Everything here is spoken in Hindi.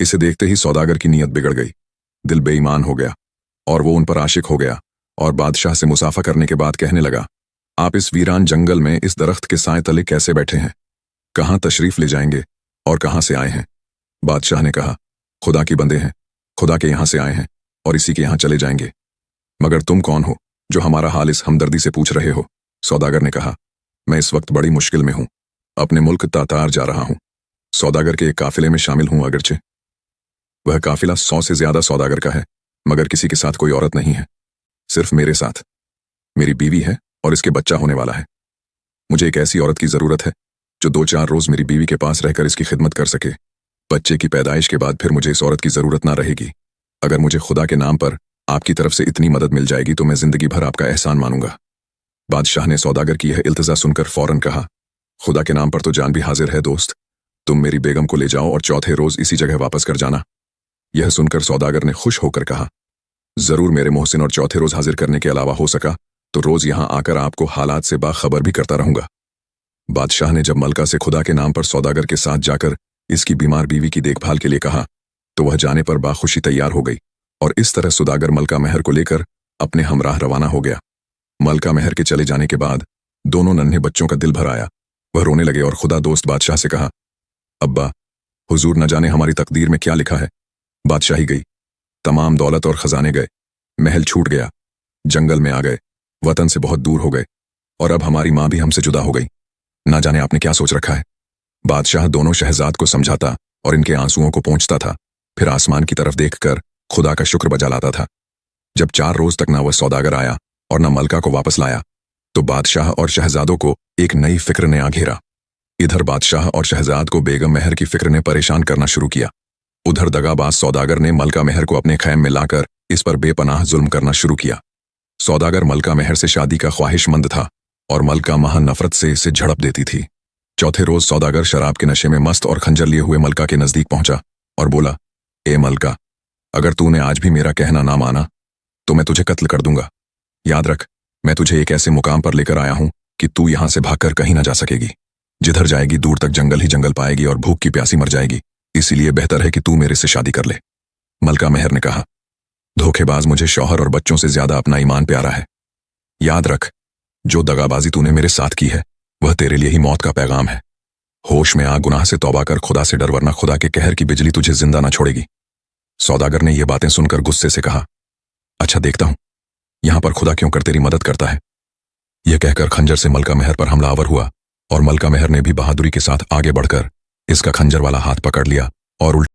इसे देखते ही सौदागर की नीयत बिगड़ गई। दिल बेईमान हो गया और वो उन पर आशिक हो गया और बादशाह से मुसाफा करने के बाद कहने लगा, आप इस वीरान जंगल में इस दरख्त के साए तले कैसे बैठे हैं? कहाँ तशरीफ ले जाएंगे और कहाँ से आए हैं? बादशाह ने कहा, खुदा की बंदे हैं, खुदा के यहाँ से आए हैं और इसी के यहाँ चले जाएंगे। मगर तुम कौन हो जो हमारा हाल इस हमदर्दी से पूछ रहे हो? सौदागर ने कहा, मैं इस वक्त बड़ी मुश्किल में हूं, अपने मुल्क तातार जा रहा हूं। सौदागर के एक काफिले में शामिल हूं, अगरचे वह काफिला 100 से ज्यादा सौदागर का है, मगर किसी के साथ कोई औरत नहीं है, सिर्फ मेरे साथ। मेरी बीवी है और इसके बच्चा होने वाला है। मुझे एक ऐसी औरत की जरूरत है जो 2-4 रोज मेरी बीवी के पास रहकर इसकी खिदमत कर सके। बच्चे की पैदाइश के बाद फिर मुझे इस औरत की जरूरत ना रहेगी। अगर मुझे खुदा के नाम पर आपकी तरफ से इतनी मदद मिल जाएगी तो मैं जिंदगी भर आपका एहसान मानूंगा। बादशाह ने सौदागर की यह इल्तिजा सुनकर फौरन कहा, खुदा के नाम पर तो जान भी हाजिर है दोस्त, तुम मेरी बेगम को ले जाओ और चौथे रोज इसी जगह वापस कर जाना। यह सुनकर सौदागर ने खुश होकर कहा, जरूर मेरे मोहसिन, और चौथे रोज हाजिर करने के अलावा हो सका तो रोज यहां आकर आपको हालात से बाखबर भी करता रहूंगा। बादशाह ने जब मलका से खुदा के नाम पर सौदागर के साथ जाकर इसकी बीमार बीवी की देखभाल के लिए कहा तो वह जाने पर बाखुशी तैयार हो गई और इस तरह सौदागर मलका महर को लेकर अपने हमराह रवाना हो गया। मलका महर के चले जाने के बाद दोनों नन्हे बच्चों का दिल भर आया। वह रोने लगे और खुदा दोस्त बादशाह से कहा, अब्बा, हुजूर न जाने हमारी तकदीर में क्या लिखा है। बादशाही गई, तमाम दौलत और खजाने गए, महल छूट गया, जंगल में आ गए, वतन से बहुत दूर हो गए और अब हमारी माँ भी हमसे जुदा हो गई। ना जाने आपने क्या सोच रखा है। बादशाह दोनों शहजाद को समझाता और इनके आंसुओं को पोंछता था, फिर आसमान की तरफ देखकर खुदा का शुक्र बजा लाता था। जब 4 रोज तक ना वह सौदागर आया और न मलका को वापस लाया तो बादशाह और शहजादों को एक नई फिक्र ने आ घेरा। इधर बादशाह और शहजाद को बेगम महर की फिक्र ने परेशान करना शुरू किया। उधर दगाबाज सौदागर ने मलका महर को अपने खैम में लाकर इस पर बेपनाह जुल्म करना शुरू किया। सौदागर मलका महर से शादी का ख्वाहिशमंद था और मलका महान नफरत से इसे झड़प देती थी। चौथे रोज सौदागर शराब के नशे में मस्त और खंजर लिए हुए मलका के नजदीक पहुंचा और बोला, ए मलका, अगर तूने आज भी मेरा कहना ना माना तो मैं तुझे कत्ल कर दूंगा। याद रख, मैं तुझे एक ऐसे मुकाम पर लेकर आया हूं कि तू यहां से भागकर कहीं ना जा सकेगी। जिधर जाएगी दूर तक जंगल ही जंगल पाएगी और भूख की प्यासी मर जाएगी। इसीलिए बेहतर है कि तू मेरे से शादी कर ले। मलका महर ने कहा, धोखेबाज, मुझे शौहर और बच्चों से ज्यादा अपना ईमान प्यारा है। याद रख, जो दगाबाजी तूने मेरे साथ की है वह तेरे लिए ही मौत का पैगाम है। होश में आ, गुनाह से तौबा कर, खुदा से डर, वरना खुदा के कहर की बिजली तुझे जिंदा ना छोड़ेगी। सौदागर ने यह बातें सुनकर गुस्से से कहा, अच्छा, देखता हूं यहां पर खुदा क्यों कर तेरी मदद करता है। यह कहकर खंजर से मलका महर पर हमलावर हुआ और मलका महर ने भी बहादुरी के साथ आगे बढ़कर इसका खंजर वाला हाथ पकड़ लिया और